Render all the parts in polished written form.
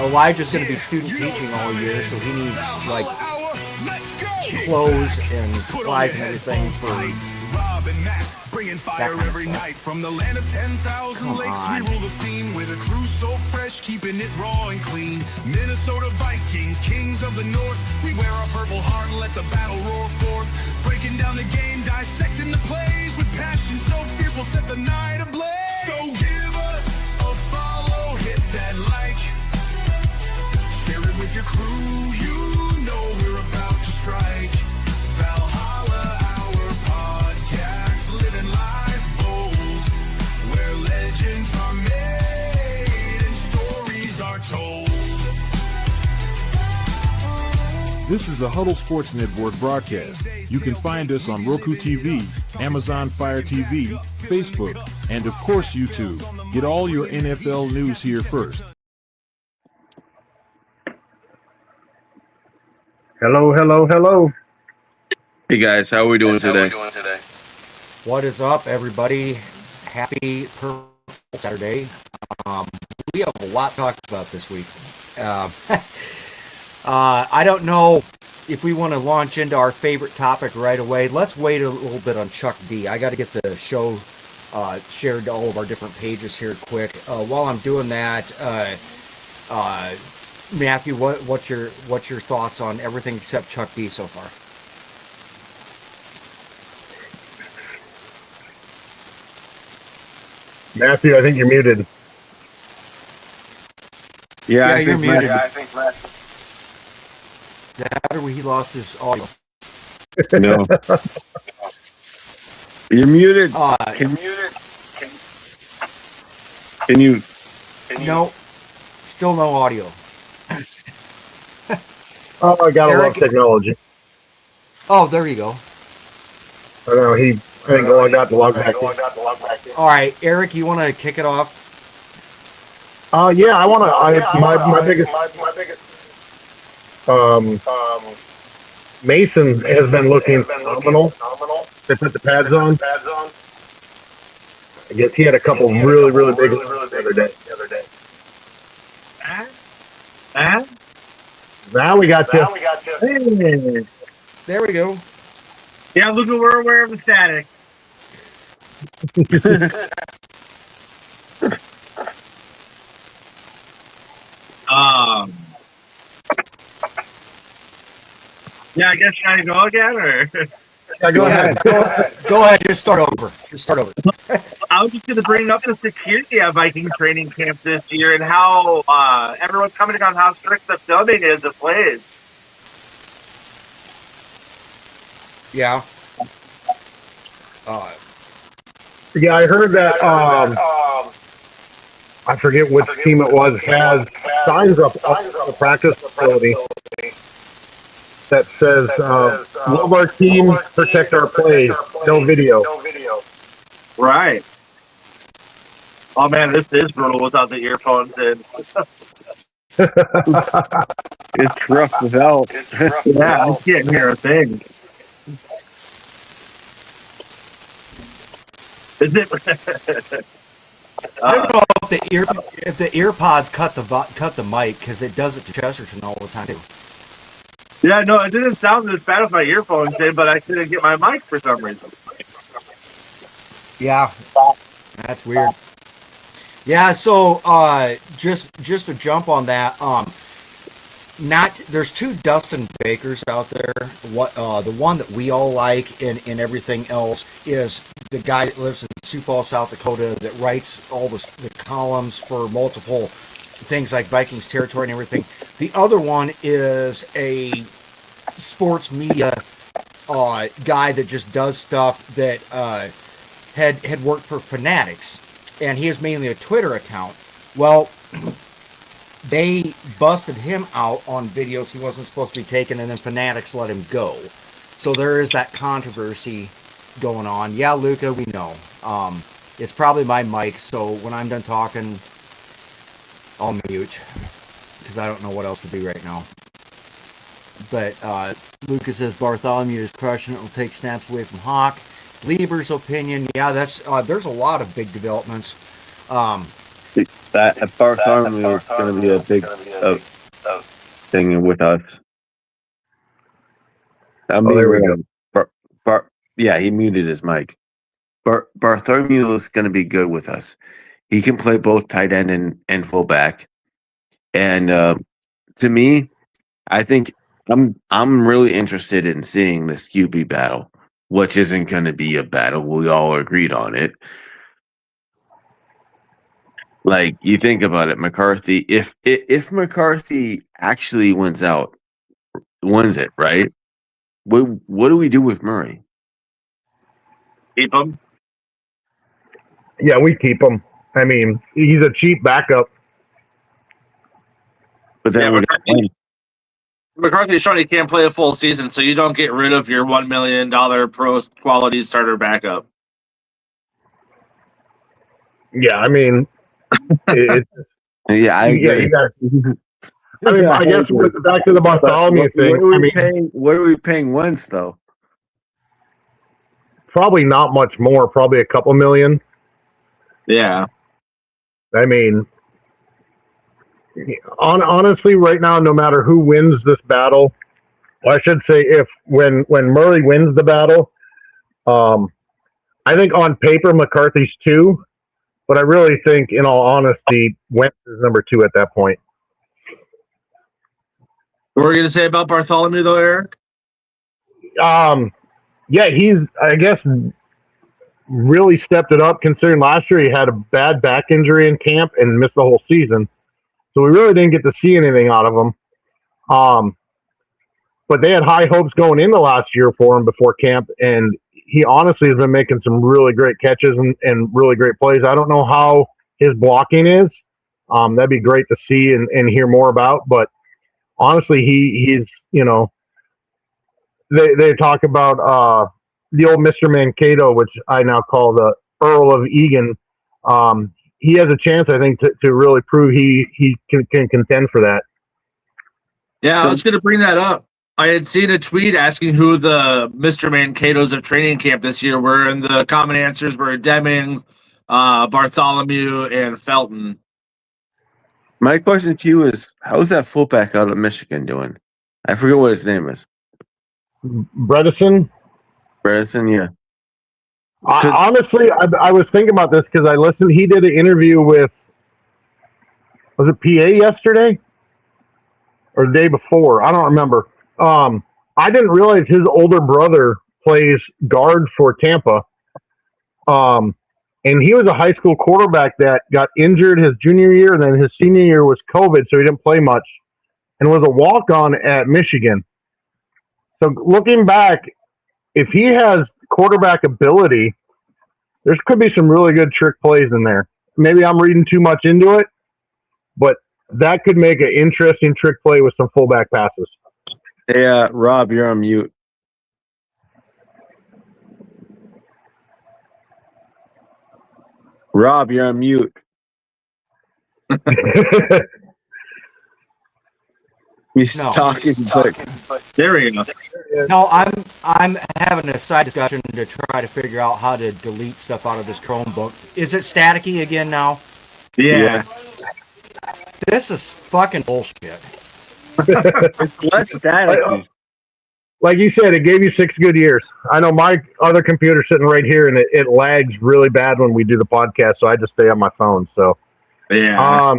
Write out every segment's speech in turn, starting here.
Elijah's going to be student teaching all year, so he needs like clothes and supplies and everything for bringing fire every night from the land of 10,000 lakes. We rule the scene with a crew so fresh, keeping it raw and clean. Minnesota Vikings, kings of the north. We wear our purple heart and let the battle roar forth. Breaking down the game, dissecting the plays with passion so fierce, we'll set the night ablaze. So give us a follow, hit that like, share it with your crew. You know we're about to strike. Valhalla, our podcast, living life bold, where legends are made and stories are told. This is a Huddle Sports Network broadcast. You can find us on Roku TV, Amazon Fire TV, Facebook, and of course YouTube. Get all your NFL news here first. Hello, hello, hello. Hey guys, how are we doing today? What is up, everybody? Happy Purple Saturday. We have a lot to talk about this week. I don't know if we want to launch into our favorite topic right away. Let's wait a little bit on Chuck D. I got to get the show shared to all of our different pages here quick. While I'm doing that, Matthew, what's your thoughts on everything except Chuck D so far? Matthew, I think you're muted. Yeah, you're muted. I think that or he lost his audio. No. You're muted. Can you? No, still no audio. Oh, I gotta love technology. Oh, there you go. I know I think logged out to log back in. All right, Eric, you want to kick it off? Yeah, I want to. My biggest. Mason has been looking phenomenal. They put the pads on. I guess he had a couple really big ones the other day. Now we got you. Hey. There we go. Yeah, look, we're aware of the static. Yeah, I guess should I go again, or? Yeah, go ahead. Go ahead. Just start over. I was just going to bring up the security at Viking training camp this year and how everyone's commenting on how strict the filming is of plays. Yeah. Yeah, I heard that. I forget which team it was. Has signs up the practice facility that says, "Love our team, protect our plays, no video." Right. Oh man, this is brutal without the earphones in. It's rough without. Yeah, I can't hear a thing. Is it? I don't know if the earpods cut the mic, because it does it to Chesterton all the time too. Yeah, no, it didn't sound as bad if my earphones did, but I couldn't get my mic for some reason. Yeah, that's weird. Yeah, so just to jump on that, there's two Dustin Bakers out there. The one that we all like and everything else is the guy that lives in Sioux Falls, South Dakota, that writes all the columns for multiple things like Vikings territory and everything. The other one is a sports media guy that just does stuff that had worked for Fanatics, and he is mainly a Twitter account. Well, they busted him out on videos he wasn't supposed to be taking, and then Fanatics let him go. So there is that controversy going on. Yeah, Luca, we know. It's probably my mic, so when I'm done talking, I'll mute, because I don't know what else to do right now. But Lucas says Bartholomew is crushing it. Will take snaps away from Hawk. Lieber's opinion, yeah, that's there's a lot of big developments. That Bartholomew is going to be a big thing with us. I mean, there we go. yeah, he muted his mic. Bartholomew is going to be good with us. He can play both tight end and fullback. And to me, I think I'm really interested in seeing this QB battle, which isn't going to be a battle. We all agreed on it. Like, you think about it, McCarthy. If McCarthy actually wins it, right? What do we do with Murray? Keep him. Yeah, we keep him. I mean, he's a cheap backup. But then McCarthy's showing he can't play a full season, so you don't get rid of your $1 million pro quality starter backup. Yeah, I mean, yeah, I agree. I guess back to the Bartholomew thing. What are we paying Wentz though? Probably not much more. Probably a couple million. Yeah. I mean, honestly, right now, no matter who wins this battle, I should say when Murray wins the battle, I think on paper McCarthy's 2, but I really think, in all honesty, Wentz is number 2 at that point. What were you going to say about Bartholomew, though, Eric? Yeah, he's, I guess, really stepped it up, considering last year he had a bad back injury in camp and missed the whole season. So we really didn't get to see anything out of him. But they had high hopes going into last year for him before camp, and he honestly has been making some really great catches and really great plays. I don't know how his blocking is. That'd be great to see and hear more about. But honestly, he's, you know, they talk about the old Mr. Mankato, which I now call the Earl of Egan. He has a chance, I think, to really prove he can contend for that. Yeah, I was going to bring that up. I had seen a tweet asking who the Mr. Mankatos of training camp this year were, and the common answers were Demings, Bartholomew, and Felton. My question to you is, how's that fullback out of Michigan doing? I forget what his name is. Bredesen, yeah. Honestly, I was thinking about this because I listened. He did an interview with, was it PA yesterday or the day before? I don't remember. I didn't realize his older brother plays guard for Tampa. And he was a high school quarterback that got injured his junior year, and then his senior year was COVID, so he didn't play much, and was a walk-on at Michigan. So looking back, if he has quarterback ability, there could be some really good trick plays in there. Maybe I'm reading too much into it, but that could make an interesting trick play with some fullback passes. Hey, Rob, you're on mute. Rob, you're on mute. He's talking, but there we go. No, I'm having a side discussion to try to figure out how to delete stuff out of this Chromebook. Is it staticky again now? Yeah. This is fucking bullshit. It's less staticky. Like you said, it gave you 6 good years. I know my other computer's sitting right here, and it lags really bad when we do the podcast, so I just stay on my phone. So, yeah.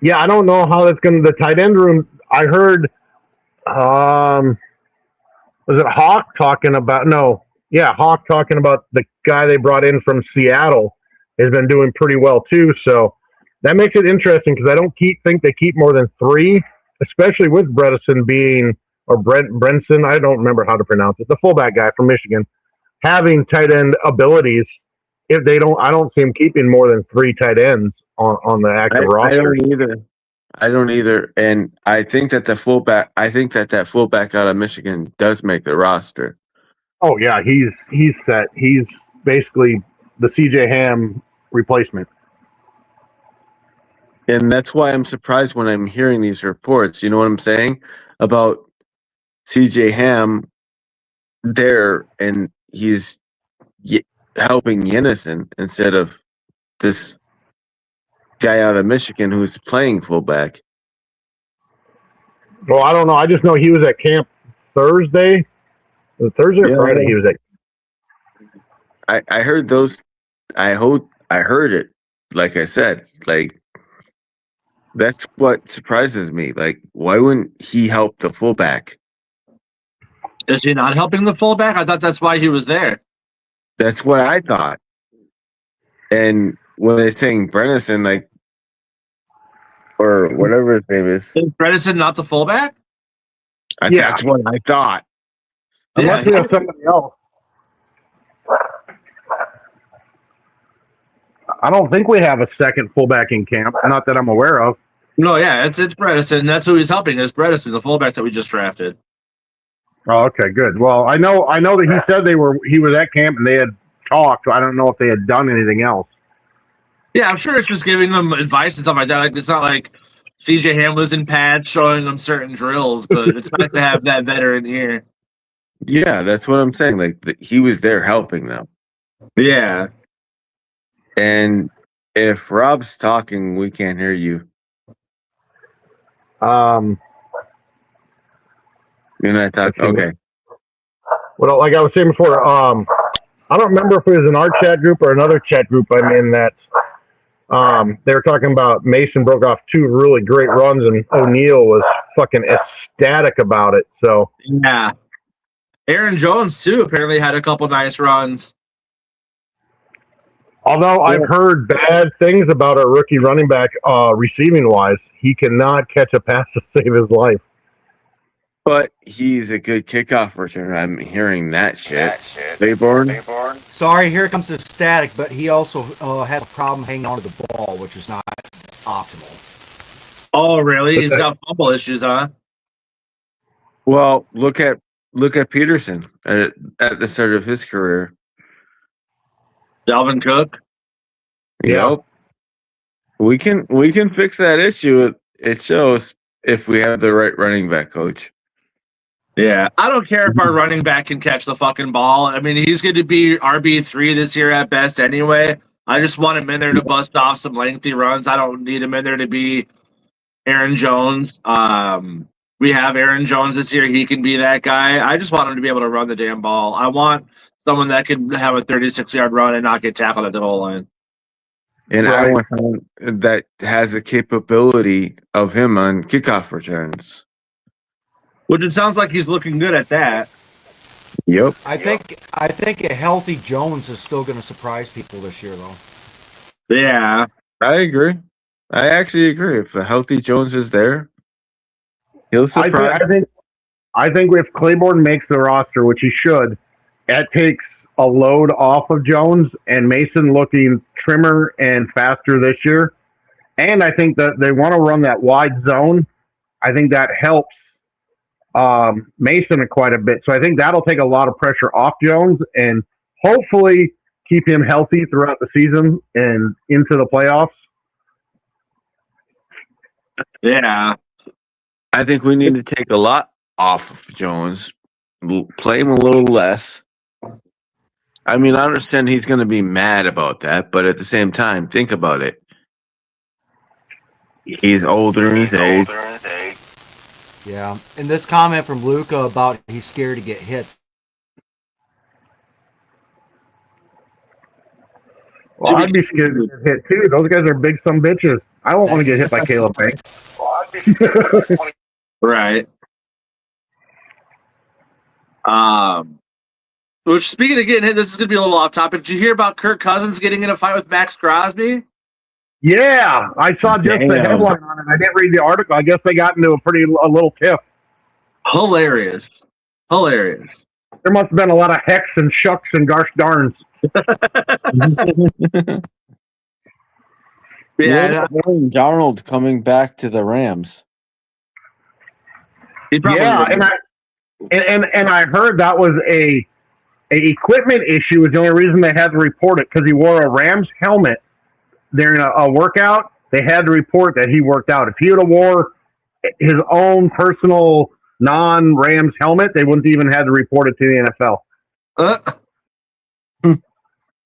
Yeah, I don't know how that's going to, the tight end room. I heard, was it Hawk talking about, Hawk talking about the guy they brought in from Seattle has been doing pretty well too. So that makes it interesting because I don't think they keep more than 3, especially with Bredesen being, or Brenson, I don't remember how to pronounce it, the fullback guy from Michigan, having tight end abilities. If they don't, I don't see him keeping more than 3 tight ends on the active roster. I don't either. And I think that that fullback out of Michigan does make the roster. Oh yeah, he's set. He's basically the CJ Ham replacement. And that's why I'm surprised when I'm hearing these reports. You know what I'm saying? About CJ Ham there, and he's helping Yennison instead of this guy out of Michigan who's playing fullback. Well, I don't know. I just know he was at camp Thursday. Was it Thursday or Yeah. Friday? He was at. I heard those. I heard it. Like I said, like that's what surprises me. Like, why wouldn't he help the fullback? Is he not helping the fullback? I thought that's why he was there. That's what I thought. And when they're saying Bredesen, like, or whatever his name is, Is Bredesen not the fullback? Yeah. that's what I thought. Unless Yeah. we have somebody else. I don't think we have a second fullback in camp. Not that I'm aware of. No, yeah, it's Bredesen. That's who he's helping. Is Bredesen, the fullback that we just drafted. Oh, okay, good. Well, I know that he said he was at camp and they had talked. I don't know if they had done anything else. Yeah, I'm sure it's just giving them advice and stuff like that. Like, it's not like CJ Ham was in pads showing them certain drills, but it's nice to have that veteran here. Yeah, that's what I'm saying. Like, he was there helping them. Yeah. And if Rob's talking, we can't hear you. You're not talking. Okay. Well, like I was saying before, I don't remember if it was in our chat group or another chat group I'm in that they were talking about Mason broke off 2 really great runs and O'Neal was fucking ecstatic about it. So Yeah. Aaron Jones, too, apparently had a couple nice runs. although I've heard bad things about our rookie running back receiving wise, he cannot catch a pass to save his life. But he's a good kickoff returner. I'm hearing that shit. Bayborn? Sorry, here comes the static, but he also has a problem hanging onto the ball, which is not optimal. Oh, really? He's got fumble issues, huh? Well, look at Peterson at the start of his career. Dalvin Cook? Yeah. Yep. We can fix that issue. It shows if we have the right running back coach. Yeah. I don't care if our running back can catch the fucking ball. I mean, he's going to be RB3 this year at best anyway. I just want him in there to bust off some lengthy runs. I don't need him in there to be Aaron Jones. We have Aaron Jones this year. He can be that guy. I just want him to be able to run the damn ball. I want someone that can have a 36-yard run and not get tackled at the goal line. And Right. I want someone that has the capability of him on kickoff returns. Which it sounds like he's looking good at that. Yep. I think a healthy Jones is still going to surprise people this year, though. Yeah. I agree. I actually agree. If a healthy Jones is there, he'll surprise. I think if Claiborne makes the roster, which he should, that takes a load off of Jones and Mason looking trimmer and faster this year. And I think that they want to run that wide zone. I think that helps Mason quite a bit. So I think that'll take a lot of pressure off Jones and hopefully keep him healthy throughout the season and into the playoffs. Yeah. I think we need to take a lot off of Jones, play him a little less. I mean, I understand he's going to be mad about that, but at the same time, think about it. He's older in his age. Yeah. And this comment from Luca about he's scared to get hit. Well, I'd be scared to get hit too. Those guys are big some bitches. I don't want to get hit by Caleb Banks. Right. Which, speaking of getting hit, this is going to be a little off topic. Did you hear about Kirk Cousins getting in a fight with Max Crosby? Yeah, I saw just the headline on it. I didn't read the article. I guess they got into a little tiff. Hilarious. There must have been a lot of hex and shucks and gosh darns. Yeah, Aaron Darnold coming back to the Rams. he probably Yeah, would. and I heard that was a equipment issue. Was the only reason they had to report it because he wore a Rams helmet during a workout. They had to report that he worked out. If he would have wore his own personal non-Rams helmet, they wouldn't even have to report it to the NFL.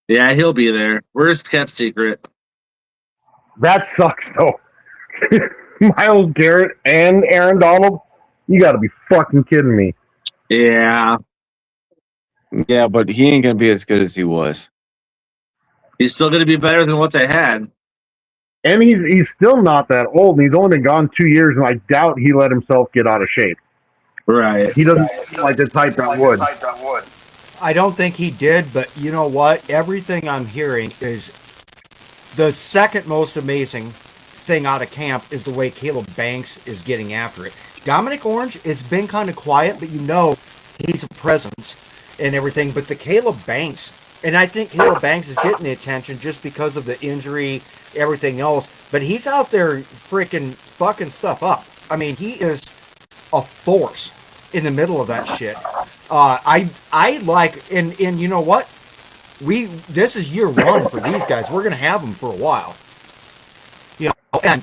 Yeah, he'll be there. Worst kept secret. That sucks though. Myles Garrett and Aaron Donald. You got to be fucking kidding me. Yeah, Yeah, but he ain't gonna be as good as he was. he's still going to be better than what they had. And he's still not that old. And he's only been gone 2 years, and I doubt he let himself get out of shape. Right. He doesn't seem like the type that would. I don't think he did, but you know what? Everything I'm hearing is the second most amazing thing out of camp is the way Caleb Banks is getting after it. Dominic Orange has been kind of quiet, but you know he's a presence and everything. But the Caleb Banks, and I think Caleb Banks is getting the attention just because of the injury, everything else. But he's out there freaking fucking stuff up. I mean, he is a force in the middle of that shit. I like, and you know what? This is year one for these guys. We're gonna have them for a while. You know, and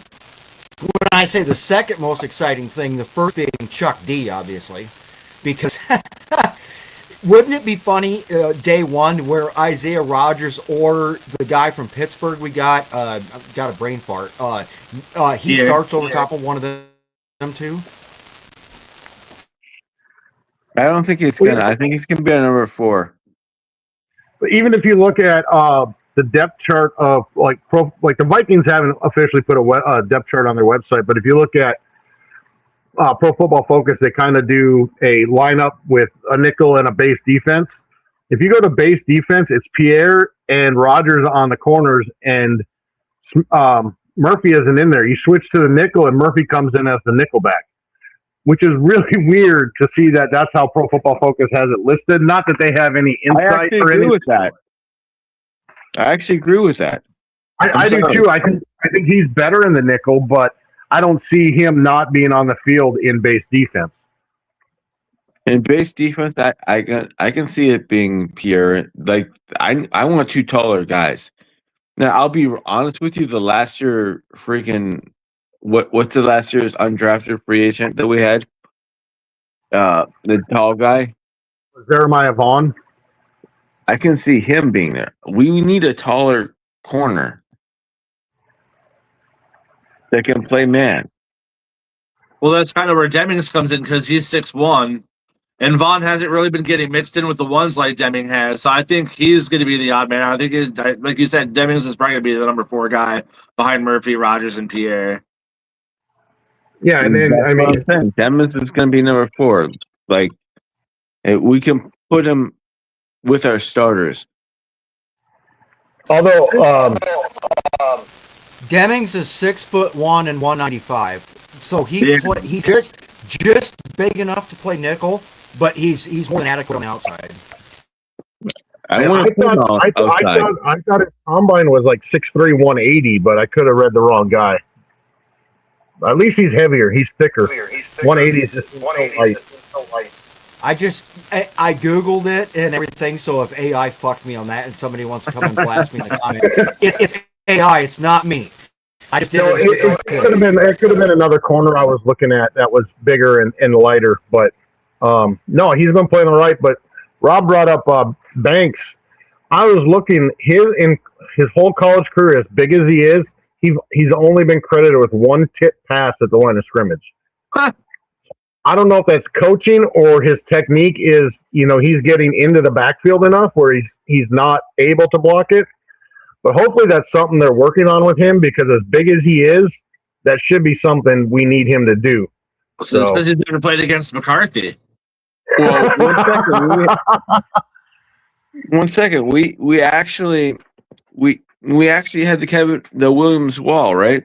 when I say the second most exciting thing, the first being Chuck D, obviously, because wouldn't it be funny day one where Isaiah Rodgers or the guy from Pittsburgh we got a brain fart. He starts over top of one of them two. I don't think he's gonna. I think he's gonna be a number 4. But even if you look at the depth chart of like the Vikings haven't officially put a depth chart on their website, but if you look at Pro Football Focus, they kind of do a lineup with a nickel and a base defense. If you go to base defense, it's Pierre and Rodgers on the corners, and Murphy isn't in there. You switch to the nickel, and Murphy comes in as the nickelback, which is really weird to see that that's how Pro Football Focus has it listed. Not that they have any insight or anything. With that. I actually agree with that. I do too. I think he's better in the nickel, but I don't see him not being on the field in base defense. In base defense, I can see it being Pierre. Like I want 2 taller guys. Now I'll be honest with you. The last year, freaking what's the last year's undrafted free agent that we had? The tall guy, Jeremiah Vaughn. I can see him being there. We need a taller corner that can play man. Well, that's kind of where Demings comes in because he's 6'1", and Vaughn hasn't really been getting mixed in with the ones like Deming has. So I think he's going to be the odd man. I think, like you said, Demings is probably going to be the number 4 guy behind Murphy, Rodgers, and Pierre. Yeah, and then I mean, Demings is going to be number 4. Like we can put him with our starters. although Demings is 6'1" and 195, so he's just big enough to play nickel, but he's more than adequate on the outside. I thought his combine was like 6'3", 180, but I could have read the wrong guy. At least he's heavier. He's thicker. 180 is just so light. I Googled it and everything, so if AI fucked me on that and somebody wants to come and blast me in the comments, it's AI, it's not me. I just did it could have been another corner I was looking at that was bigger and lighter, but no, he's been playing all right. But Rob brought up Banks. I was looking in his whole college career, as big as he is, he's only been credited with 1 tip pass at the line of scrimmage. Huh. I don't know if that's coaching or his technique is, he's getting into the backfield enough where he's not able to block it. But hopefully that's something they're working on with him, because as big as he is, that should be something we need him to do. So he's never played against McCarthy. Well, one second. We actually had the Williams wall, right?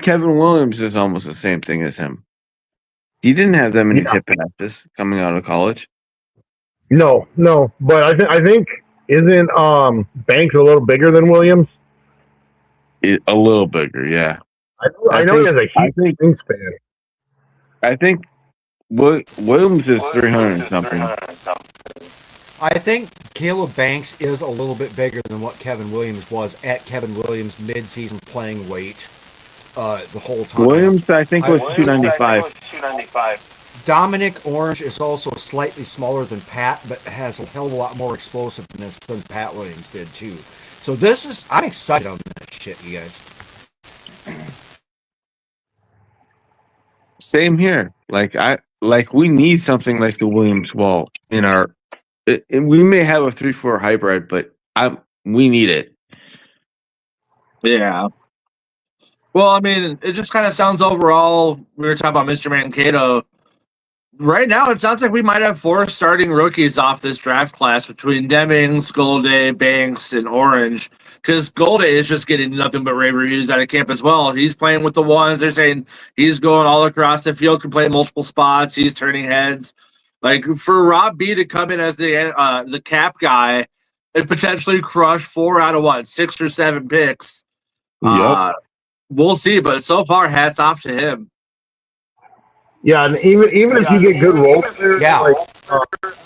Kevin Williams is almost the same thing as him. He didn't have that many tip passes coming out of college. No, but I think isn't Banks a little bigger than Williams? A little bigger, yeah. I know he has a huge wingspan. I think Williams is 300 and something. I think Caleb Banks is a little bit bigger than what Kevin Williams was at Kevin Williams' midseason playing weight the whole time. Williams, I think, was 295. Dominic Orange is also slightly smaller than Pat, but has a hell of a lot more explosiveness than Pat Williams did, too. So I'm excited on this shit, you guys. Same here. We need something like the Williams Wall in our. We may have a 3-4 hybrid, but we need it. Yeah. Well, I mean, it just kind of sounds overall. We were talking about Mr. Mankato. Right now, it sounds like we might have 4 starting rookies off this draft class between Demings, Golday, Banks, and Orange. Because Golday is just getting nothing but rave reviews out of camp as well. He's playing with the ones. They're saying he's going all across the field, can play multiple spots. He's turning heads. Like, for Rob B to come in as the cap guy and potentially crush 4 out of 6 or 7 picks. Yep. We'll see, but so far, hats off to him. Yeah, and even if you get good role players,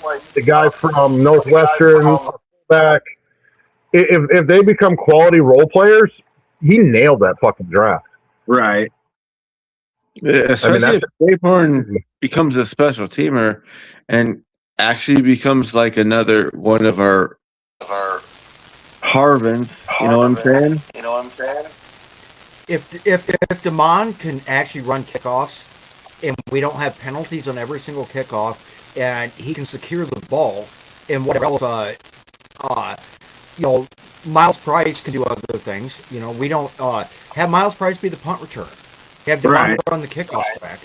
like the guy from Northwestern back, if they become quality role players, he nailed that fucking draft. Right. Especially if Claiborne becomes a special teamer and actually becomes like another one of our Harvins. You know what I'm saying? If Damon can actually run kickoffs and we don't have penalties on every single kickoff and he can secure the ball and whatever else, Miles Price can do other things. We don't have Miles Price be the punt return. Have Damon run the kickoff back.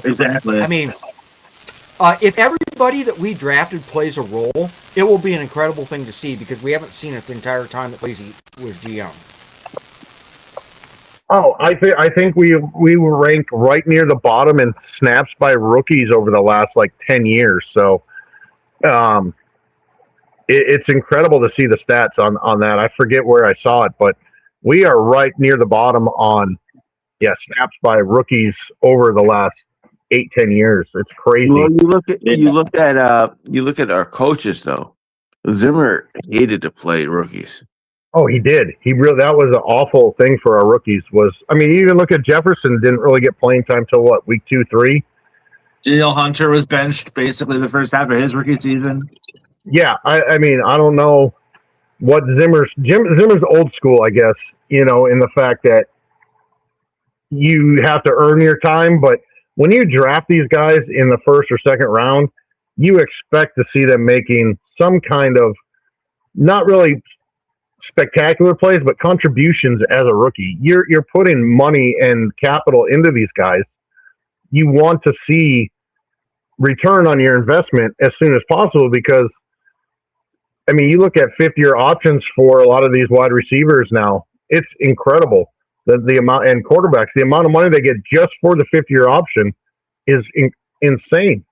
Exactly. I mean, if everybody that we drafted plays a role, it will be an incredible thing to see because we haven't seen it the entire time that Lazy was GM. Oh, I think we were ranked right near the bottom in snaps by rookies over the last 10 years. So, it's incredible to see the stats on that. I forget where I saw it, but we are right near the bottom on snaps by rookies over the last 8-10 years. It's crazy. Well, you look at our coaches though. Zimmer hated to play rookies. Oh, he did. That was an awful thing for our rookies. You even look at Jefferson, didn't really get playing time till week 2, 3. Daniel Hunter was benched basically the first half of his rookie season. Yeah, I mean, I don't know what Zimmer's old school, I guess, in the fact that you have to earn your time, but when you draft these guys in the first or second round, you expect to see them making some kind of not really spectacular plays, but contributions as a rookie. You're putting money and capital into these guys. You want to see return on your investment as soon as possible because, I mean, you look at 5th-year options for a lot of these wide receivers now. It's incredible. The amount, and quarterbacks, the amount of money they get just for the 5th-year option is insane.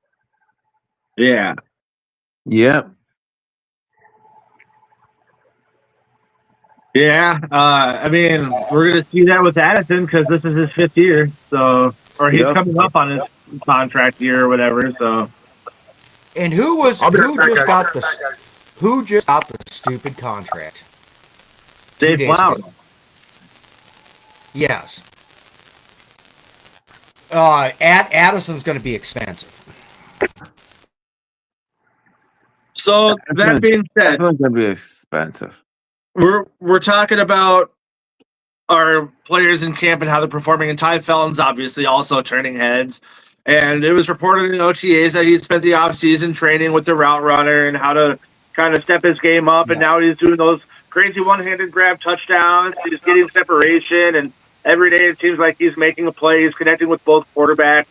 Yeah. Yep. Yeah, I mean, we're going to see that with Addison because this is his 5th year, he's coming up on his contract year or whatever. So, and who just got the stupid contract? Dave Blount. Yes. Addison's going to be expensive. So that being said, it's going to be expensive. We're talking about our players in camp and how they're performing, and Ty Felton's obviously also turning heads. And it was reported in OTAs that he'd spent the offseason training with the route runner and how to kind of step his game up, and now he's doing those crazy one-handed grab touchdowns. He's getting separation, and every day it seems like he's making a play. He's connecting with both quarterbacks.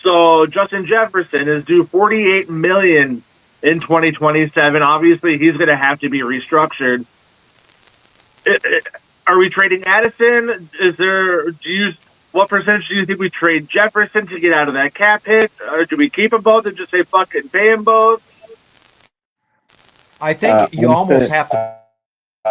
So Justin Jefferson is due $48 million in 2027. Obviously, he's going to have to be restructured. Are we trading Addison? What percentage do you think we trade Jefferson to get out of that cap hit? Or do we keep them both and just say fuck it and pay them both? I think you almost have to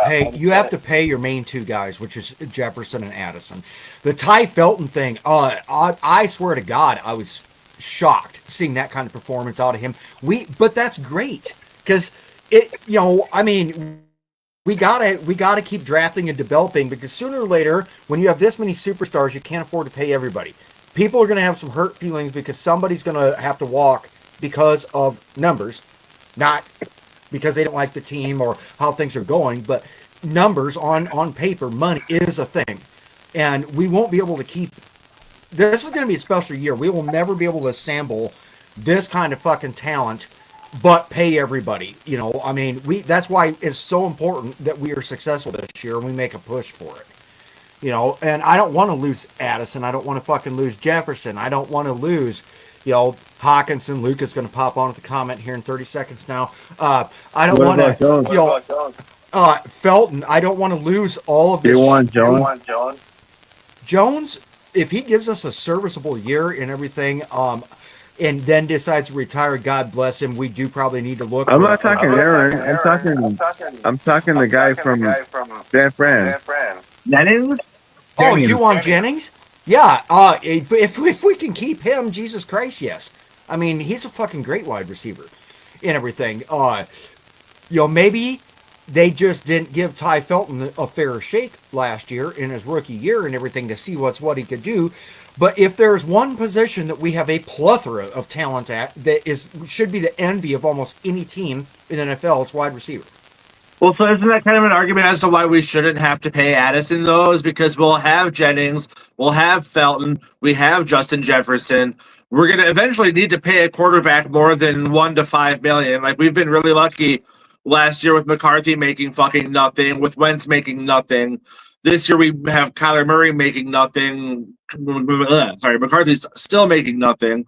pay. You have to pay your main 2 guys, which is Jefferson and Addison. The Ty Felton thing. I swear to God, I was shocked seeing that kind of performance out of him. But that's great because we gotta keep drafting and developing because sooner or later, when you have this many superstars, you can't afford to pay everybody. People are gonna have some hurt feelings because somebody's gonna have to walk because of numbers, not because they don't like the team or how things are going, but numbers on paper, money is a thing. And we won't be able to keep this is going to be a special year. We will never be able to assemble this kind of fucking talent, but pay everybody. You know, I mean, that's why it's so important that we are successful this year and we make a push for it. You know, and I don't want to lose Addison. I don't want to fucking lose Jefferson. I don't want to lose, you know, Hawkinson. Luke is going to pop on with the comment here in 30 seconds now. I don't want to, you know, Felton. I don't want to lose all of this. You want Jones? Jones, if he gives us a serviceable year and everything, and then decides to retire, God bless him. We do probably need to look. I'm not talking Aaron. I'm talking the guy from San Fran. Jennings? Oh, Juwan Jennings? Yeah. If we can keep him, Jesus Christ, yes. I mean, he's a fucking great wide receiver and everything. You know, maybe they just didn't give Ty Felton a fair shake last year in his rookie year and everything to see what he could do. But if there's one position that we have a plethora of talent at that should be the envy of almost any team in NFL, it's wide receiver. Well, so isn't that kind of an argument as to why we shouldn't have to pay Addison those? Because we'll have Jennings, we'll have Felton, we have Justin Jefferson. We're going to eventually need to pay a quarterback more than $1 to $5 million. Like, we've been really lucky last year with McCarthy making fucking nothing, with Wentz making nothing. This year we have Kyler Murray making nothing. Sorry, McCarthy's still making nothing.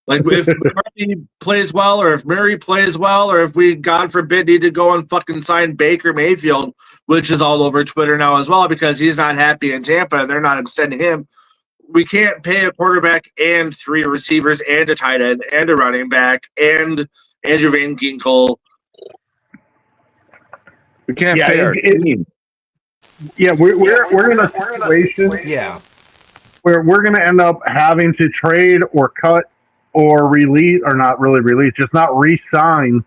Like, if McCarthy plays well, or if Murray plays well, or if we, God forbid, need to go and fucking sign Baker Mayfield, which is all over Twitter now as well because he's not happy in Tampa and they're not extending him. We can't pay a quarterback and 3 receivers and a tight end and a running back and Andrew Van Ginkel. We can't pay our team. Yeah, we're in a situation where we're going to end up having to trade or cut or release, or not really release, just not re-sign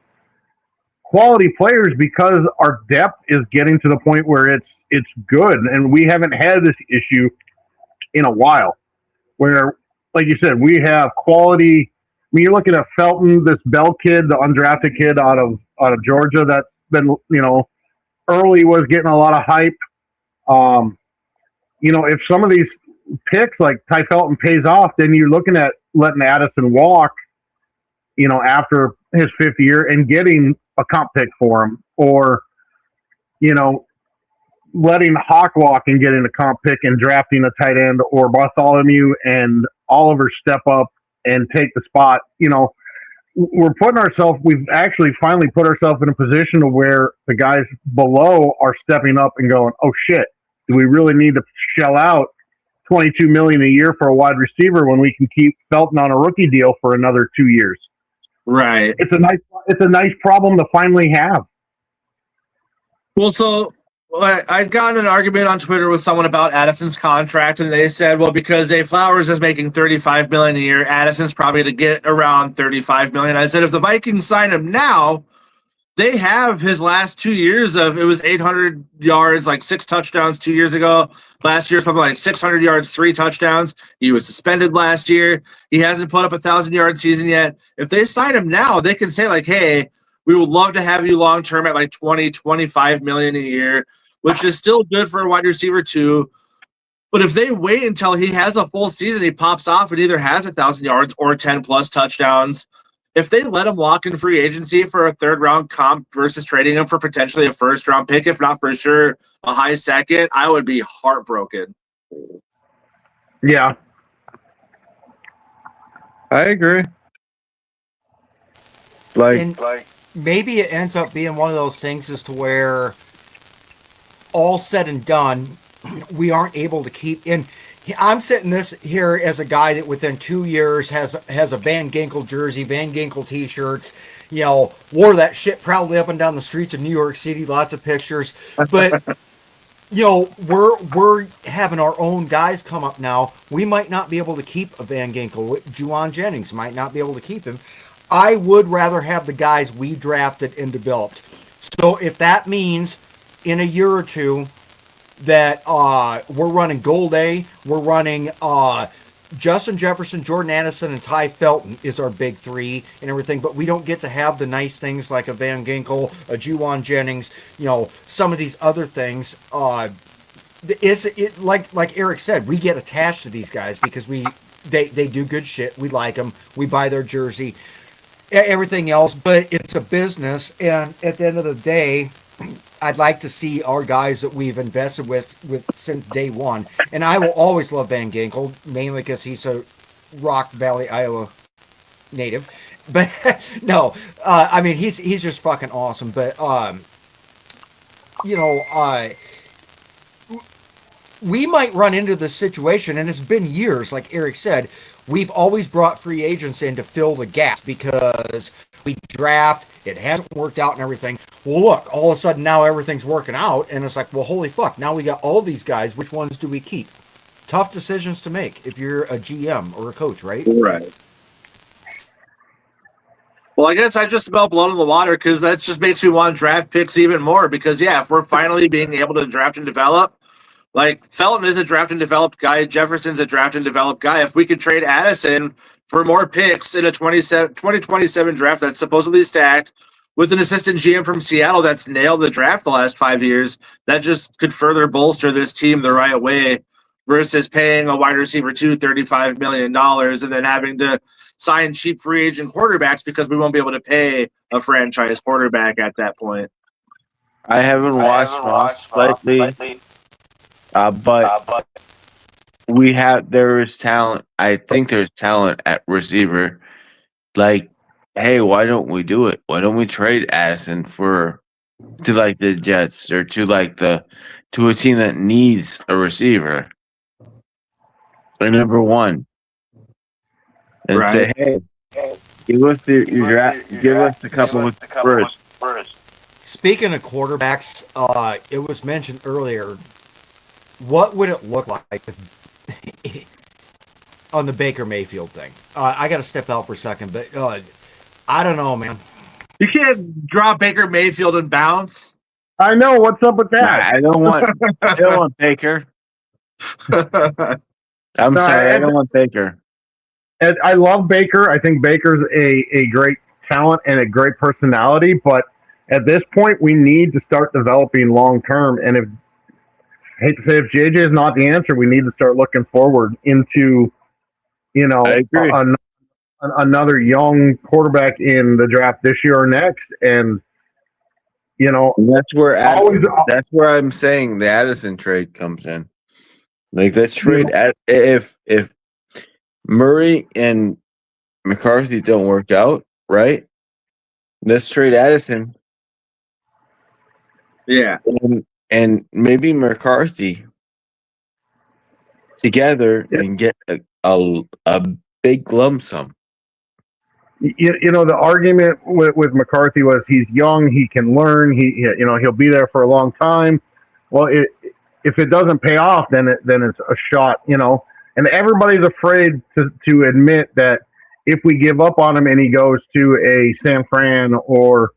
quality players because our depth is getting to the point where it's good, and we haven't had this issue in a while. Where, like you said, we have quality. I mean, you're looking at Felton, this Bell kid, the undrafted kid out of Georgia, that's been, you know, early was getting a lot of hype. You know, if some of these picks like Ty Felton pays off, then you're looking at letting Addison walk, you know, after his 5th year and getting a comp pick for him, or, you know, letting Hawk walk and getting a comp pick and drafting a tight end, or Bartholomew and Oliver step up and take the spot. You know, we've actually finally put ourselves in a position to where the guys below are stepping up and going, oh shit, do we really need to shell out $22 million a year for a wide receiver when we can keep Felton on a rookie deal for another 2 years? Right. It's a nice problem to finally have. Well, so I got in an argument on Twitter with someone about Addison's contract, and they said, well, because Zay Flowers is making $35 million a year, Addison's probably to get around $35 million. I said, if the Vikings sign him now, they have his last 2 years of, it was 800 yards, like 6 touchdowns 2 years ago. Last year, something like 600 yards, 3 touchdowns. He was suspended last year. He hasn't put up a 1,000-yard season yet. If they sign him now, they can say, like, hey, we would love to have you long-term at like 20, 25 million a year, which is still good for a wide receiver too. But if they wait until he has a full season, he pops off and either has 1,000 yards or 10-plus touchdowns. If they let him walk in free agency for a 3rd-round comp versus trading him for potentially a 1st-round pick, if not for sure a high 2nd, I would be heartbroken. Yeah. I agree. Like maybe it ends up being one of those things as to where all said and done, we aren't able to keep in. I'm sitting this here as a guy that within 2 years has a Van Ginkel jersey, Van Ginkel t-shirts, you know, wore that shit proudly up and down the streets of New York City, lots of pictures. But, you know, we're having our own guys come up now. We might not be able to keep a Van Ginkel. Juwan Jennings might not be able to keep him. I would rather have the guys we drafted and developed. So if that means in a year or two that we're running Gold A, we're running Justin Jefferson, Jordan Addison, and Ty Felton is our big 3 and everything, but we don't get to have the nice things like a Van Ginkel, a Juwan Jennings, you know, some of these other things. like Eric said, we get attached to these guys because they do good shit. We like them. We buy their jersey, everything else. But it's a business, and at the end of the day, I'd like to see our guys that we've invested with since day one. And I will always love Van Ginkel, mainly because he's a Rock Valley, Iowa native. But no, I mean he's just fucking awesome. But we might run into this situation, and it's been years, like Eric said. We've always brought free agents in to fill the gaps because we draft, it hasn't worked out and everything. Well, look, all of a sudden now everything's working out, and it's like, well, holy fuck, now we got all these guys. Which ones do we keep? Tough decisions to make if you're a GM or a coach, right? Right. Well, I guess I just about blown in the water because that just makes me want draft picks even more. Because, yeah, if we're finally being able to draft and develop, like Felton is a draft and developed guy, Jefferson's a draft and developed guy. If we could trade Addison for more picks in a 2027 draft that's supposedly stacked with an assistant GM from Seattle that's nailed the draft the last 5 years, that just could further bolster this team the right way versus paying a wide receiver $35 million and then having to sign cheap free agent quarterbacks because we won't be able to pay a franchise quarterback at that point. I haven't watched lately, but there is talent. I think there's talent at receiver. Like, hey, why don't we do it? Why don't we trade Addison to like the Jets or to a team that needs a receiver? For number one. And Right. say, hey, give us your draft, give us a couple of first. Speaking of quarterbacks, it was mentioned earlier. What would it look like on the Baker Mayfield thing? I got to step out for a second, but I don't know, man. You can't drop Baker Mayfield and bounce. I know what's up with that. I don't want Baker. I'm sorry, I don't want Baker. And I love Baker. I think Baker's a great talent and a great personality, but at this point, we need to start developing long term. And I hate to say, if JJ is not the answer, we need to start looking forward into, another young quarterback in the draft this year or next. And that's where I'm saying the Addison trade comes in. Like, let's trade if Murray and McCarthy don't work out, right? Let's trade Addison. Yeah. And maybe McCarthy together and get a big lump sum. The argument with McCarthy was he's young, he can learn, he'll be there for a long time. Well, if it doesn't pay off, then it's a shot, And everybody's afraid to admit that if we give up on him and he goes to a San Fran or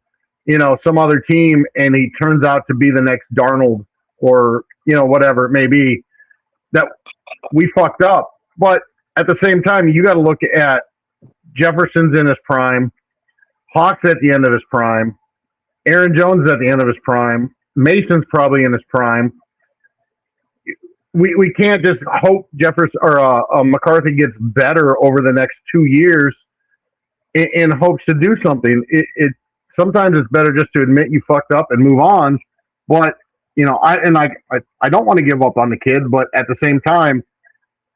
some other team and he turns out to be the next Darnold or whatever it may be, that we fucked up. But at the same time, you got to look at Jefferson's in his prime, Hawk's at the end of his prime, Aaron Jones at the end of his prime, Mason's probably in his prime. We can't just hope Jefferson or McCarthy gets better over the next 2 years in hopes to do something. It sometimes it's better just to admit you fucked up and move on. But I don't want to give up on the kid, but at the same time,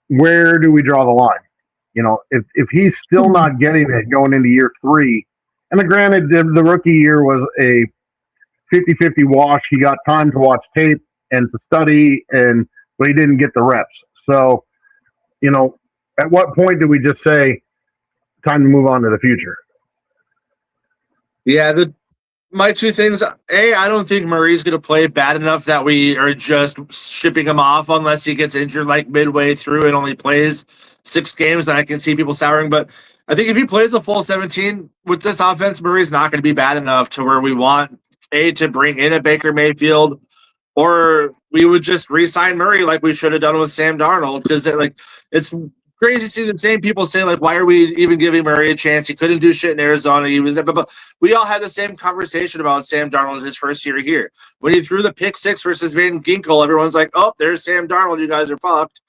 where do we draw the line? If he's still not getting it going into year 3, and granted the rookie year was a 50-50 wash. He got time to watch tape and to study, but he didn't get the reps. So, at what point do we just say, time to move on to the future? Yeah, my two things. I don't think Murray's going to play bad enough that we are just shipping him off unless he gets injured like midway through and only plays 6 games. And I can see people souring. But I think if he plays a full 17 with this offense, Murray's not going to be bad enough to where we want to bring in a Baker Mayfield, or we would just re-sign Murray like we should have done with Sam Darnold, because it's crazy to see the same people say, like, why are we even giving Murray a chance? He couldn't do shit in Arizona. He was, but we all had the same conversation about Sam Darnold his first year here. When he threw the pick six versus Van Ginkel, everyone's like, oh, there's Sam Darnold. You guys are fucked.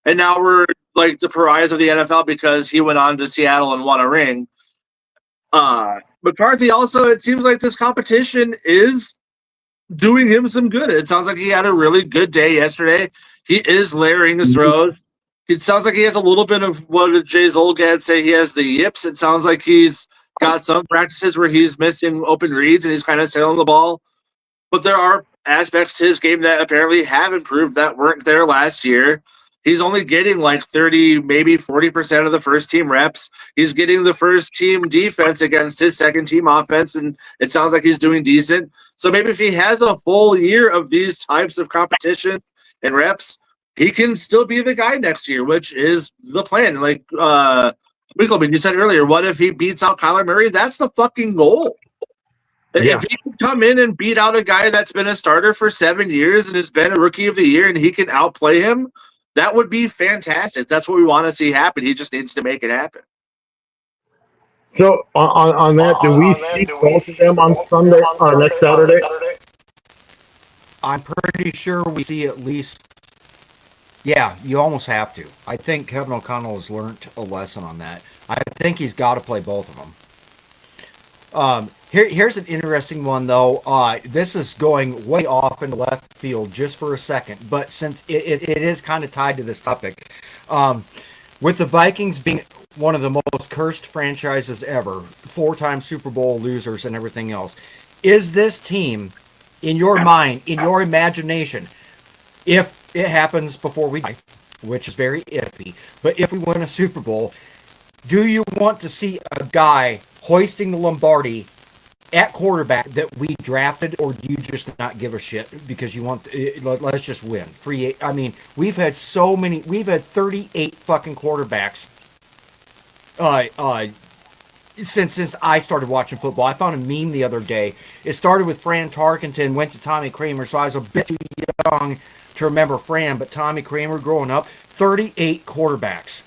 And now we're like the pariahs of the NFL because he went on to Seattle and won a ring. McCarthy also, it seems like this competition is doing him some good. It sounds like he had a really good day yesterday. He is layering his throws. It sounds like he has a little bit of what did Jay Zolgad say? He has the yips. It sounds like he's got some practices where he's missing open reads and he's kind of sailing the ball. But there are aspects to his game that apparently have improved that weren't there last year. He's only getting like 30, maybe 40% of the first team reps. He's getting the first team defense against his second team offense, and it sounds like he's doing decent. So maybe if he has a full year of these types of competition and reps, he can still be the guy next year, which is the plan. Like Winkleman, you said earlier, what if he beats out Kyler Murray? That's the fucking goal. Yeah. If he can come in and beat out a guy that's been a starter for 7 years and has been a rookie of the year and he can outplay him, that would be fantastic. That's what we want to see happen. He just needs to make it happen. So on that, do we see both of them on Sunday or next Saturday? I'm pretty sure we see at least. Yeah, you almost have to. I think Kevin O'Connell has learned a lesson on that. I think he's got to play both of them. Here's an interesting one, though. This is going way off into left field just for a second, but since it is kind of tied to this topic, with the Vikings being one of the most cursed franchises ever, 4-time Super Bowl losers and everything else, is this team, in your mind, in your imagination, if it happens before we die, which is very iffy, but if we win a Super Bowl, do you want to see a guy hoisting the Lombardi at quarterback that we drafted, or do you just not give a shit because you want let's just win? I mean, we've had 38 fucking quarterbacks since I started watching football. I found a meme the other day. It started with Fran Tarkenton, went to Tommy Kramer, so I was a bit too young to remember Fran, but Tommy Kramer growing up, 38 quarterbacks.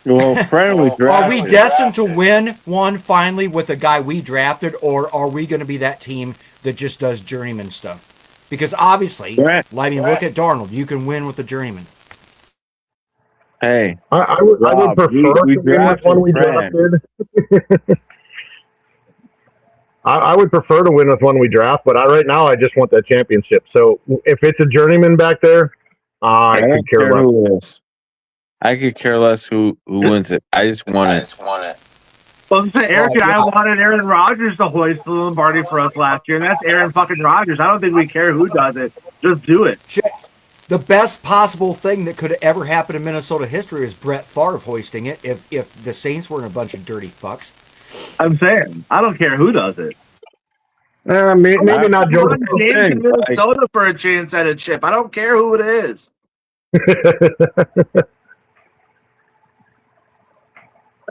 Well, Fran was drafted. Are we destined to win one finally with a guy we drafted, or are we going to be that team that just does journeyman stuff? Because obviously, look at Darnold. You can win with the journeyman. Hey, I would prefer to win with one we drafted. I would prefer to win with one we draft, but right now I just want that championship. So if it's a journeyman back there, I could care less. I could care less who wins it. I just want it. Well, Eric and I wanted Aaron Rodgers to hoist the Lombardi for us last year, and that's Aaron fucking Rodgers. I don't think we care who does it. Just do it. The best possible thing that could have ever happened in Minnesota history is Brett Favre hoisting it if the Saints weren't a bunch of dirty fucks. I'm saying, I don't care who does it. Maybe not Joe. Minnesota for a chance at a chip. I don't care who it is.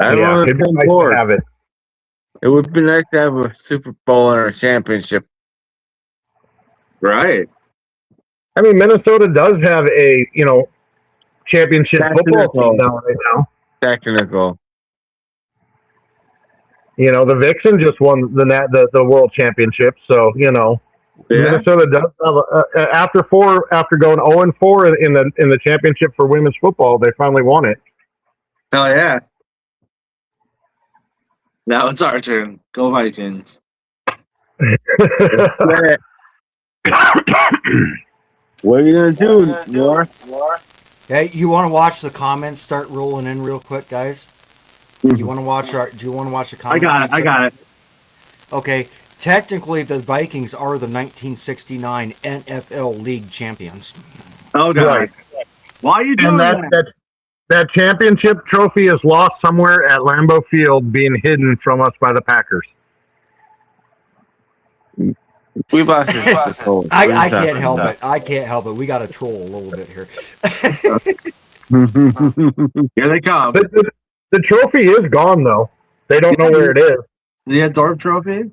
It'd be nice to have it. It would be nice to have a Super Bowl and a championship. Right. I mean, Minnesota does have a championship football team right now. Technical. The Vixen just won the world championship, so Minnesota does have after going 0-4 in the championship for women's football, they finally won it. Hell yeah! Now it's our turn. Go Vikings! What are you gonna do, Noir? Hey, you want to watch the comments start rolling in real quick, guys? Do you want to watch the comments? I got it. Okay. Technically, the Vikings are the 1969 NFL League champions. Oh, God. Right. Why are you doing that? That championship trophy is lost somewhere at Lambeau Field, being hidden from us by the Packers. We lost it. I can't help it. I can't help it. We got to troll a little bit here. Here they come. The trophy is gone, though. They don't know where it is. The Dorp trophy?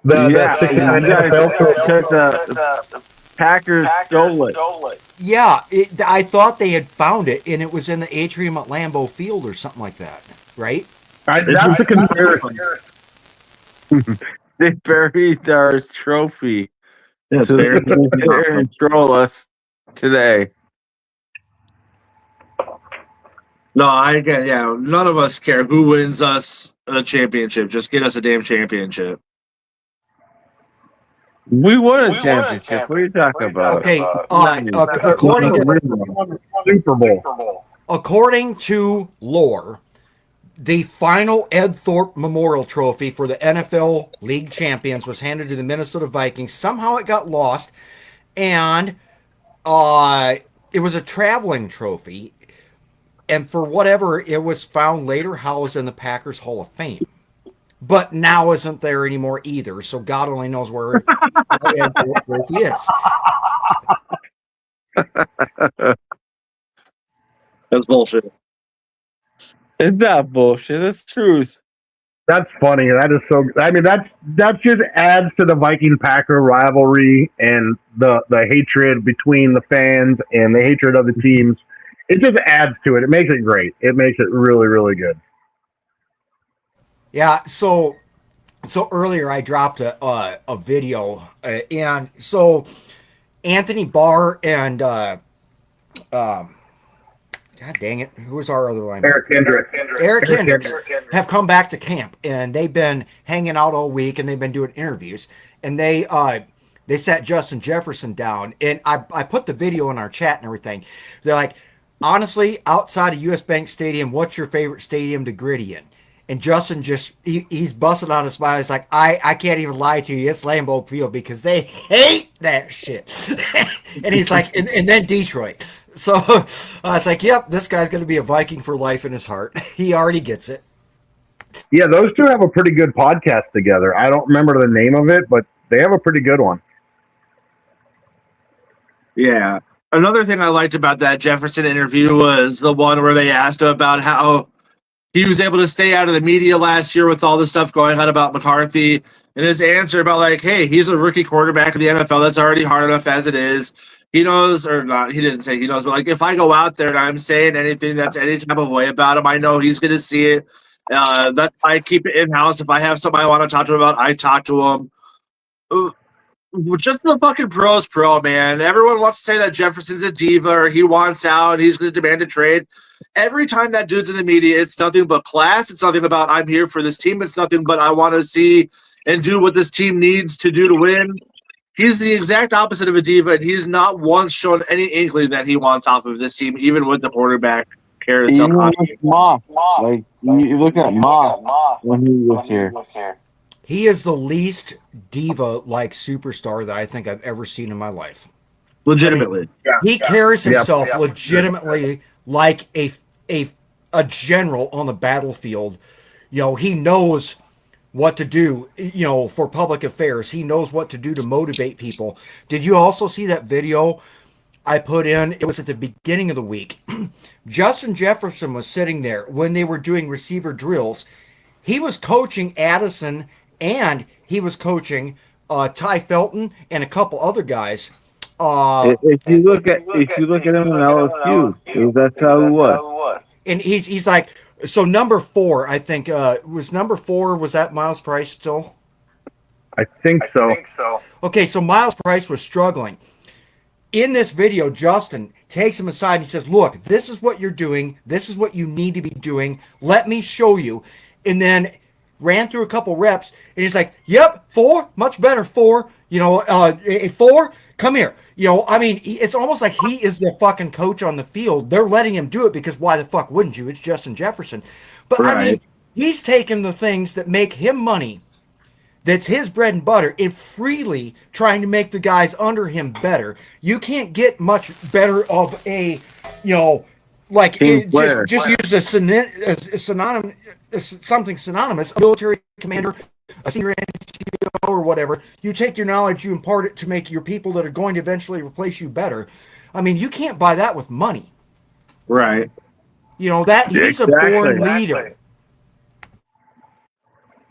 The 69 NFL trophy. Packers stole it. Yeah, I thought they had found it, and it was in the atrium at Lambeau Field or something like that, right? That's a conspiracy. They buried our trophy. Yeah, So they Bears- can sit here and troll us today. No, I get. Yeah, none of us care who wins us a championship. Just get us a damn championship. We won a championship. What are you talking about? Okay, Super Bowl. according to lore, the final Ed Thorpe Memorial Trophy for the NFL League Champions was handed to the Minnesota Vikings. Somehow it got lost, and it was a traveling trophy. And for whatever, it was found later housed in the Packers Hall of Fame. But now isn't there anymore either. So God only knows where the Ed Thorpe trophy is. That's bullshit. It's not bullshit. It's truth. That's funny. That is so. I mean, that just adds to the Viking Packer rivalry and the hatred between the fans and the hatred of the teams. It just adds to it. It makes it great. It makes it really, really good. Yeah, so earlier I dropped a video, and so Anthony Barr and God dang it, who was our other lineman? Eric Hendricks have come back to camp, and they've been hanging out all week, and they've been doing interviews, and they sat Justin Jefferson down, and I put the video in our chat and everything. They're like, honestly, outside of US Bank Stadium, what's your favorite stadium to gritty in? And Justin he's busting out a smile. He's like, I can't even lie to you. It's Lambeau Field because they hate that shit. And he's like, and then Detroit. So it's like, yep, this guy's going to be a Viking for life in his heart. He already gets it. Yeah, those two have a pretty good podcast together. I don't remember the name of it, but they have a pretty good one. Yeah. Another thing I liked about that Jefferson interview was the one where they asked him about how he was able to stay out of the media last year with all this stuff going on about McCarthy. And his answer about, like, hey, he's a rookie quarterback in the NFL. That's already hard enough as it is. He knows, or not, he didn't say he knows, but, like, if I go out there and I'm saying anything that's any type of way about him, I know he's going to see it. That's why I keep it in-house. If I have somebody I want to talk to him about, I talk to him. Just the fucking pro's pro, man. Everyone wants to say that Jefferson's a diva or he wants out, he's going to demand a trade. Every time that dude's in the media, it's nothing but class. It's nothing about I'm here for this team. It's nothing but I want to see and do what this team needs to do to win. He's the exact opposite of a diva, and he's not once shown any inkling that he wants off of this team, even with the quarterback carrots up on him. Moss. Like, you look at Moss when he was here. He is the least diva-like superstar that I think I've ever seen in my life. Legitimately. He carries himself legitimately like a general on the battlefield. You know, he knows what to do, you know, for public affairs. He knows what to do to motivate people. Did you also see that video I put in? It was at the beginning of the week. Justin Jefferson was sitting there when they were doing receiver drills. He was coaching Addison, and he was coaching Ty Felton and a couple other guys. If you look at him in LSU, that's how he was. And he's like, so number 4, I think, was number 4, was that Miles Price still? I think so. Okay, so Miles Price was struggling. In this video, Justin takes him aside and he says, look, this is what you're doing. This is what you need to be doing. Let me show you. And then ran through a couple reps, and he's like, yep, 4, much better, 4. You know, 4, come here. You know, I mean, it's almost like he is the fucking coach on the field. They're letting him do it because why the fuck wouldn't you? It's Justin Jefferson. But, right. I mean, he's taking the things that make him money, that's his bread and butter, and freely trying to make the guys under him better. You can't get much better of a, you know, like, just use a synonym, something synonymous, a military commander, a senior NCO or whatever. You take your knowledge, you impart it to make your people that are going to eventually replace you better. I mean, you can't buy that with money. Right. You know, that he's a born leader.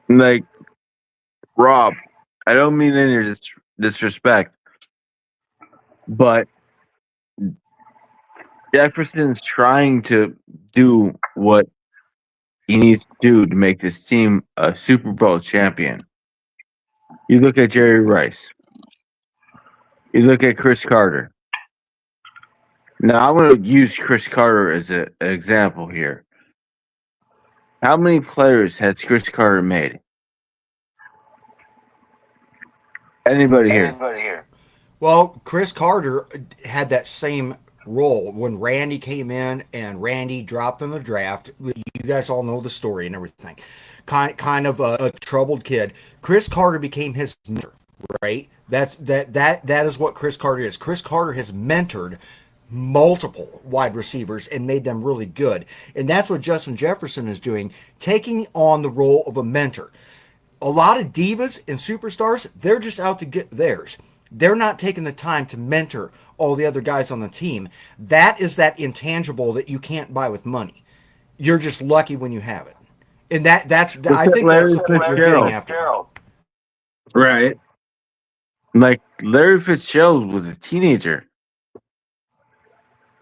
Like, Rob, I don't mean any disrespect, but Jefferson's trying to do what he needs to do to make this team a Super Bowl champion. You look at Jerry Rice. You look at Chris Carter. Now, I'm going to use Chris Carter as an example here. How many players has Chris Carter made? Anybody here? Well, Chris Carter had that same role when Randy came in and Randy dropped in the draft. You guys all know the story and everything. Kind of a troubled kid. Chris Carter became his mentor, right? That is what Chris Carter is. Chris Carter has mentored multiple wide receivers and made them really good. And that's what Justin Jefferson is doing, taking on the role of a mentor. A lot of divas and superstars, they're just out to get theirs. They're not taking the time to mentor all the other guys on the team. That is that intangible that you can't buy with money. You're just lucky when you have it. And I think that's the point you're getting after. Right. Like Larry Fitzgerald was a teenager.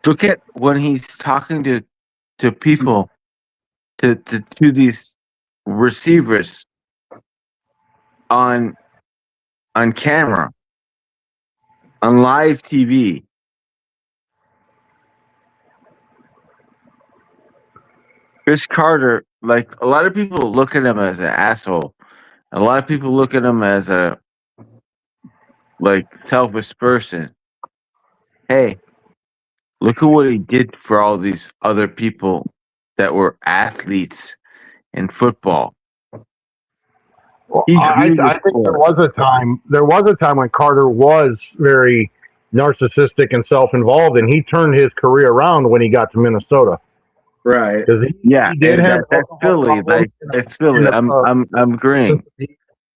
Look at when he's talking to people, to these receivers on camera, on live TV. Chris Carter, like a lot of people look at him as an asshole. A lot of people look at him as a selfish person. Hey, look at what he did for all these other people that were athletes in football. Well, I think there was a time when Carter was very narcissistic and self-involved, and he turned his career around when he got to Minnesota. Right. He did have that's Philly. Like it's Philly. I'm agreeing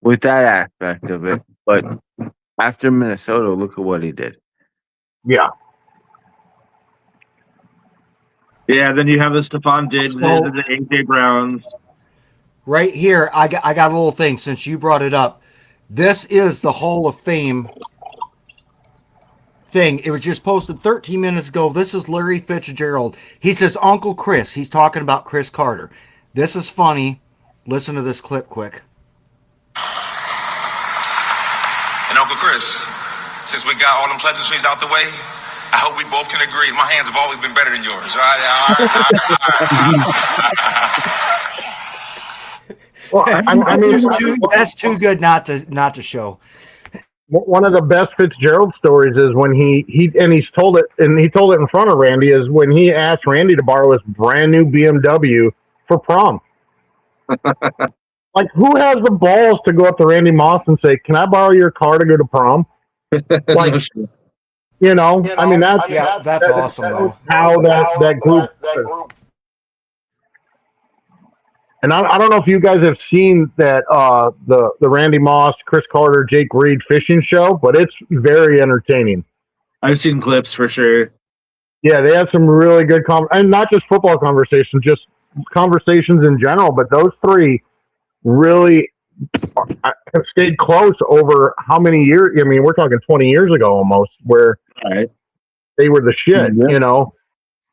with that aspect of it. But after Minnesota, look at what he did. Yeah. Yeah, then you have the Stephon Diggs, the A.J. Browns. Right here, I got a little thing since you brought it up. This is the Hall of Fame thing. It was just posted 13 minutes ago. This is Larry Fitzgerald. He says, Uncle Chris. He's talking about Chris Carter. This is funny. Listen to this clip quick. And Uncle Chris, since we got all them pleasantries out the way, I hope we both can agree. My hands have always been better than yours, right? Well, I mean, that's too good not to show. One of the best Fitzgerald stories is when he's told it in front of Randy, is when he asked Randy to borrow his brand new BMW for prom. Like, who has the balls to go up to Randy Moss and say, "Can I borrow your car to go to prom?" Like, I mean, that's awesome though. How that group. And I don't know if you guys have seen that the Randy Moss, Chris Carter, Jake Reed fishing show, but it's very entertaining. I've seen clips for sure. Yeah, they have some really good and not just football conversations, just conversations in general. But those three really have stayed close over how many years? I mean, we're talking 20 years ago almost, where they were the shit,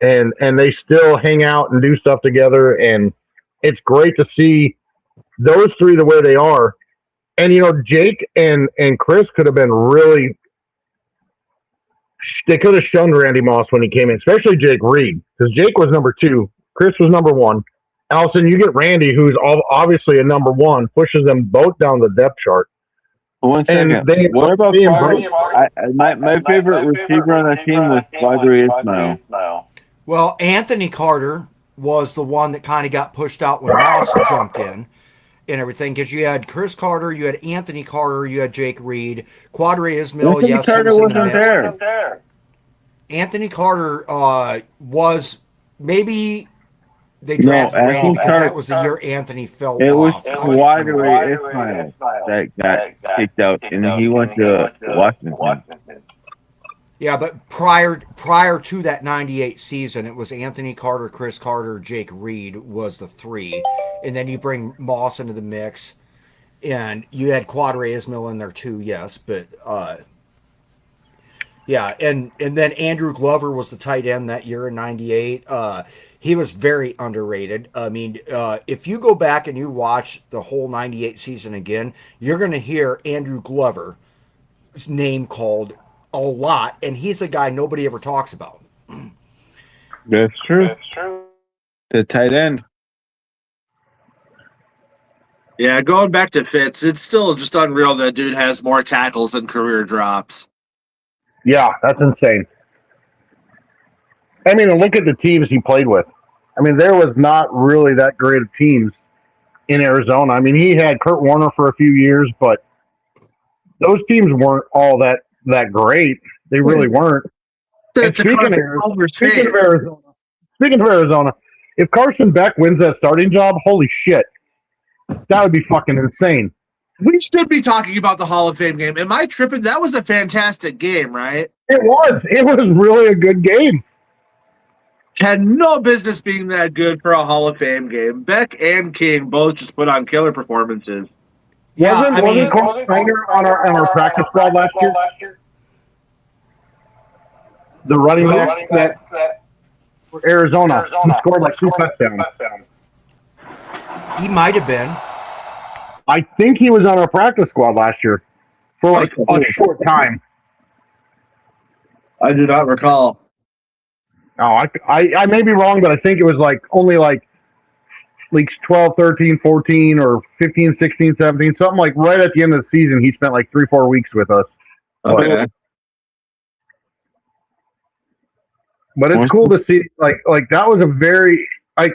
and they still hang out and do stuff together, and it's great to see those three the way they are. And, Jake and Chris could have been really – they could have shunned Randy Moss when he came in, especially Jake Reed, because Jake was number 2. Chris was number 1. And all of a sudden you get Randy, who's obviously a number 1, pushes them both down the depth chart. One second. What about my favorite receiver on that team was Quadri Ismail. Well, Anthony Carter was the one that kind of got pushed out when Moss jumped in and everything, because you had Chris Carter, you had Anthony Carter, you had Jake Reed, Quadri Ismail. Yes, Carter wasn't there. Anthony Carter was maybe they drafted Randy because that was the year Anthony fell off. It was Quadri Ismail that got kicked out, and he went to Washington. Yeah, but prior to that 98 season, it was Anthony Carter, Chris Carter, Jake Reed was the 3. And then you bring Moss into the mix. And you had Quadri Ismail in there too, yes. But Yeah, and then Andrew Glover was the tight end that year in '98. He was very underrated. I mean, if you go back and you watch the whole '98 season again, you're going to hear Andrew Glover's name called a lot, and he's a guy nobody ever talks about. That's true. The tight end. Yeah, going back to Fitz, it's still just unreal that dude has more tackles than career drops. Yeah, that's insane. I mean, and look at the teams he played with. I mean, there was not really that great of teams in Arizona. I mean, he had Kurt Warner for a few years, but those teams weren't all that great. They really weren't. And speaking of Arizona, if Carson Beck wins that starting job, holy shit, that would be fucking insane. We should be talking about the Hall of Fame game. Am I tripping? That was a fantastic game, right? It was. It was really a good game. Had no business being that good for a Hall of Fame game. Beck and King both just put on killer performances. Yeah, wasn't Carl Steiner on our practice squad last year? The running back that for Arizona, he scored like 2 touchdowns. He might have been. I think he was on our practice squad last year for like a short time. I do not recall. Oh, I may be wrong, but I think it was like only like weeks 12, 13, 14, or 15, 16, 17, something like right at the end of the season. He spent like 3-4 weeks with us. Okay. But it's cool to see, like that was a very, like,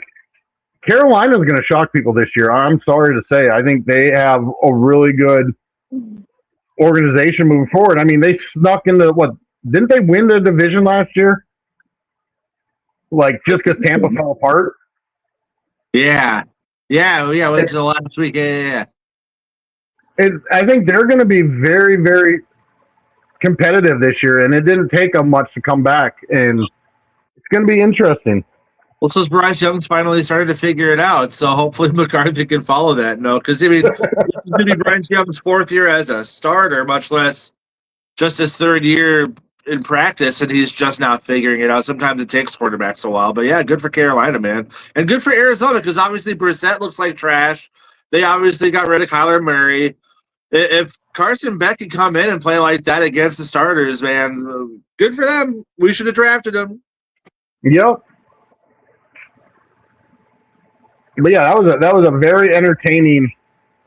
Carolina's going to shock people this year. I'm sorry to say. I think they have a really good organization moving forward. I mean, they snuck into didn't they win the division last year? Like, just because Tampa fell apart? Yeah. Went to the last week. Yeah. I think they're going to be very, very competitive this year, and it didn't take them much to come back, and it's going to be interesting. Well, since Bryce Young's finally started to figure it out, so hopefully McCarthy can follow that. No, because I mean, this is going to be Bryce Young's 4th year as a starter, much less just his 3rd year in practice, and he's just now figuring it out. Sometimes it takes quarterbacks a while, but yeah, good for Carolina, man, and good for Arizona because obviously Brissett looks like trash. They obviously got rid of Kyler Murray. If Carson Beck can come in and play like that against the starters, man, good for them. We should have drafted him. Yep. But yeah, that was a very entertaining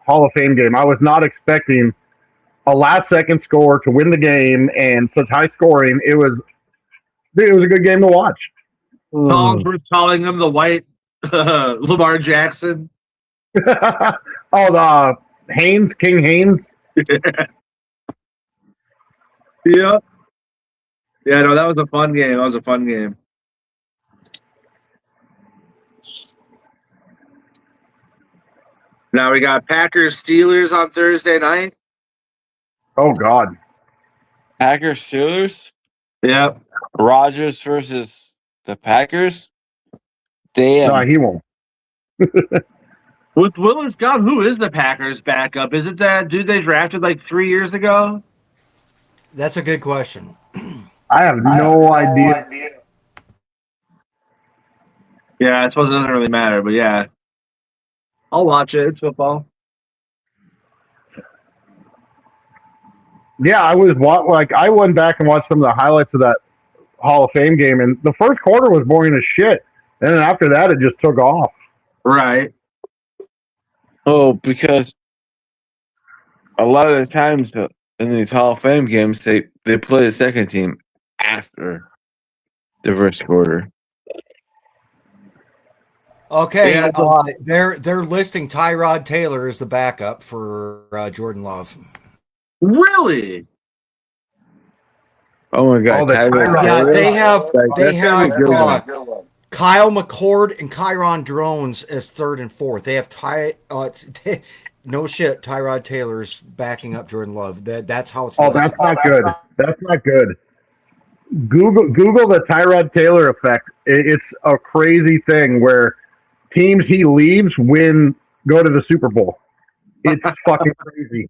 Hall of Fame game. I was not expecting a last-second score to win the game and such high scoring. It was a good game to watch. Collinsworth calling him the white Lamar Jackson. The King Haynes. Yeah. Yeah, no, that was a fun game. Now we got Packers Steelers on Thursday night. Oh God. Packers Steelers? Yep. Rodgers versus the Packers? Damn. No, he won't. With Willis gone, who is the Packers backup? Is it that dude they drafted like 3 years ago? That's a good question. I have no idea. Yeah, I suppose it doesn't really matter, but yeah. I'll watch it. It's football. Yeah, I went back and watched some of the highlights of that Hall of Fame game, and the first quarter was boring as shit. And then after that, it just took off. Right. Oh, because a lot of the times in these Hall of Fame games, they play the second team after the first quarter. Okay, Yeah, they're listing Tyrod Taylor as the backup for Jordan Love. Really? Oh my God! Yeah, they have Like, Kyle McCord and Kyron Drones as 3rd and 4th. They have no shit. Tyrod Taylor's backing up Jordan Love. That's how it's. Oh, that's not good. That's not good. Google the Tyrod Taylor effect. It's a crazy thing where teams he leaves go to the Super Bowl. It's fucking crazy.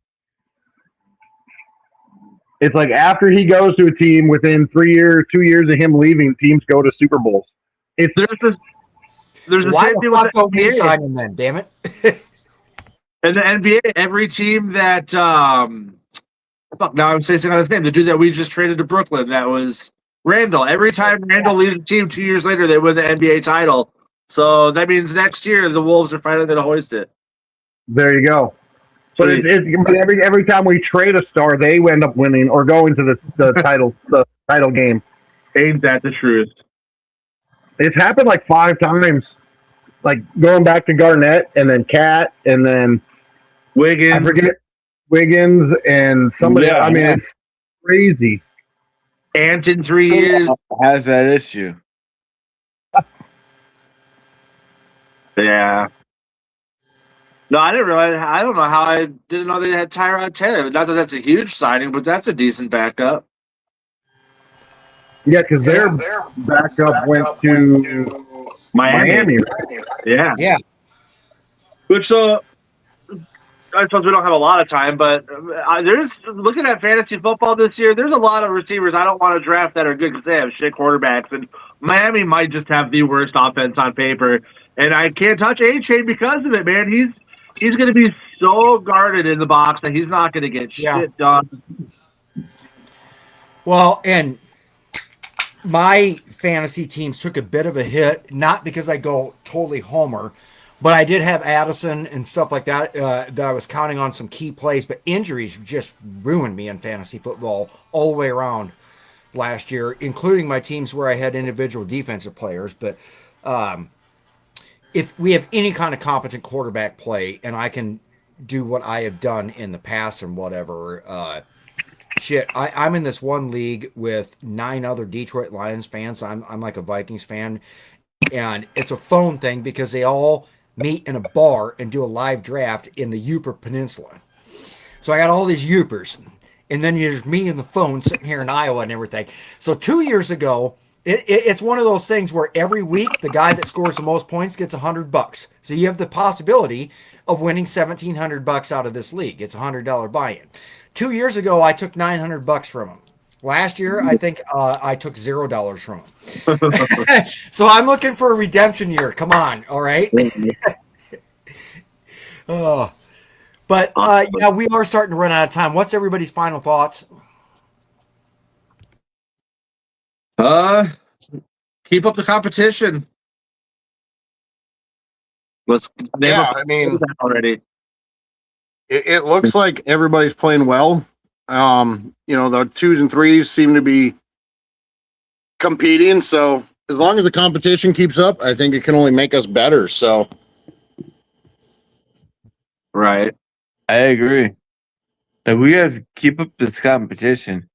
It's like after he goes to a team, within 3 years, 2 years of him leaving, teams go to Super Bowls. It's There's a Why same the thing fuck with don't the we NBA. sign him then? Damn it! In the NBA, every team that fuck, now I'm facing on his name. The dude that we just traded to Brooklyn, that was Randall. Every time Randall leaves the team, 2 years later, they win the NBA title. So that means next year the Wolves are finally going to hoist it. there you go. But but every time we trade a star, they end up winning or going to the title game. Ain't that the truth? It's happened like 5 times, like going back to Garnett and then Cat and then Wiggins. I forget Wiggins and somebody. Yeah, I mean, yeah. it's crazy. Ant in 3 years. Has that issue? Yeah. No, I didn't realize. I don't know how I didn't know they had Tyrod Taylor. Not that that's a huge signing, but that's a decent backup. Yeah, because their backup went to Miami. Right? Yeah. Yeah. Which I suppose we don't have a lot of time, but there's looking at fantasy football this year. There's a lot of receivers I don't want to draft that are good because they have shit quarterbacks, and Miami might just have the worst offense on paper. And I can't touch A-Chain because of it, man. He's going to be so guarded in the box that he's not going to get shit done. Well, and my fantasy teams took a bit of a hit, not because I go totally homer, but I did have Addison and stuff like that that I was counting on some key plays, but injuries just ruined me in fantasy football all the way around last year, including my teams where I had individual defensive players. But if we have any kind of competent quarterback play and I can do what I have done in the past and whatever, I'm in this one league with 9 other Detroit Lions fans. I'm like a Vikings fan, and it's a phone thing because they all meet in a bar and do a live draft in the Uper Peninsula. So I got all these Upers, and then there's me and the phone sitting here in Iowa and everything. So 2 years ago, it's one of those things where every week the guy that scores the most points gets $100. So you have the possibility of winning $1,700 out of this league. It's $100 buy-in. 2 years ago, I took $900 from him. Last year, I think I took $0 from him. So I'm looking for a redemption year. Come on, all right? But yeah, we are starting to run out of time. What's everybody's final thoughts? Keep up the competition. Let's name Yeah, up I mean, already. it looks like everybody's playing well. The 2s and 3s seem to be competing. So as long as the competition keeps up, I think it can only make us better. So Right. I agree. And we have to keep up this competition.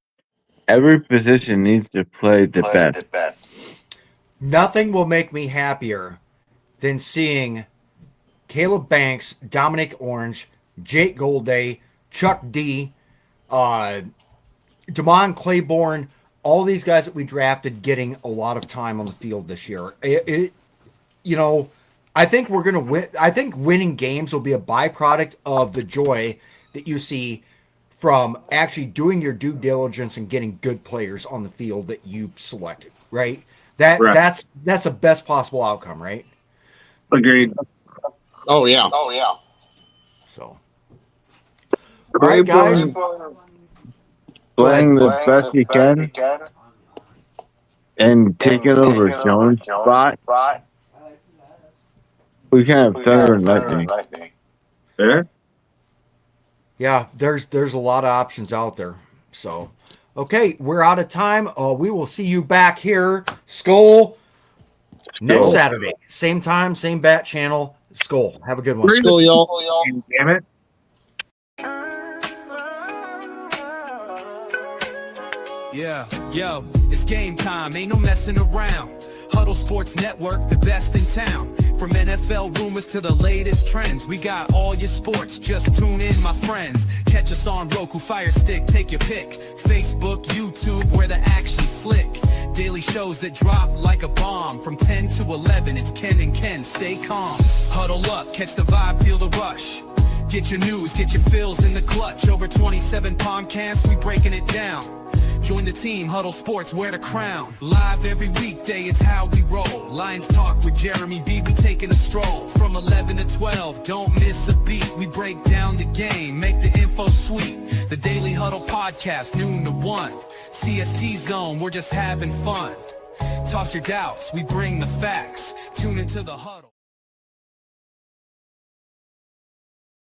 Every position needs to play the best. Nothing will make me happier than seeing Caleb Banks, Dominic Orange, Jake Golday, Chuck D, Damon Claiborne, all these guys that we drafted getting a lot of time on the field this year. I think we're going to win. I think winning games will be a byproduct of the joy that you see from actually doing your due diligence and getting good players on the field that you selected, right? That's the best possible outcome, right? Agreed. oh yeah. So, all right, guys. Playing the best you can and taking over Jones' spot. We can have Thunder and Lightning. Yeah. Yeah, there's a lot of options out there. So, okay, we're out of time. We will see you back here, Skull, next Saturday. Same time, same bat channel. Skull. Have a good one. Skull, y'all. Damn it. Yeah, yo, it's game time, ain't no messing around. Huddle Sports Network, the best in town. From NFL rumors to the latest trends, we got all your sports, just tune in, my friends. Catch us on Roku, Fire Stick, take your pick. Facebook, YouTube, where the action's slick. Daily shows that drop like a bomb. From 10 to 11, it's Ken and Ken, stay calm. Huddle up, catch the vibe, feel the rush. Get your news, get your fills in the clutch. Over 27 podcasts, we breaking it down. Join the team, Huddle Sports, wear the crown. Live every weekday, it's how we roll. Lions Talk with Jeremy B, we taking a stroll. From 11 to 12, don't miss a beat. We break down the game, make the info sweet. The Daily Huddle Podcast, noon to 1. CST Zone, we're just having fun. Toss your doubts, we bring the facts. Tune into the Huddle.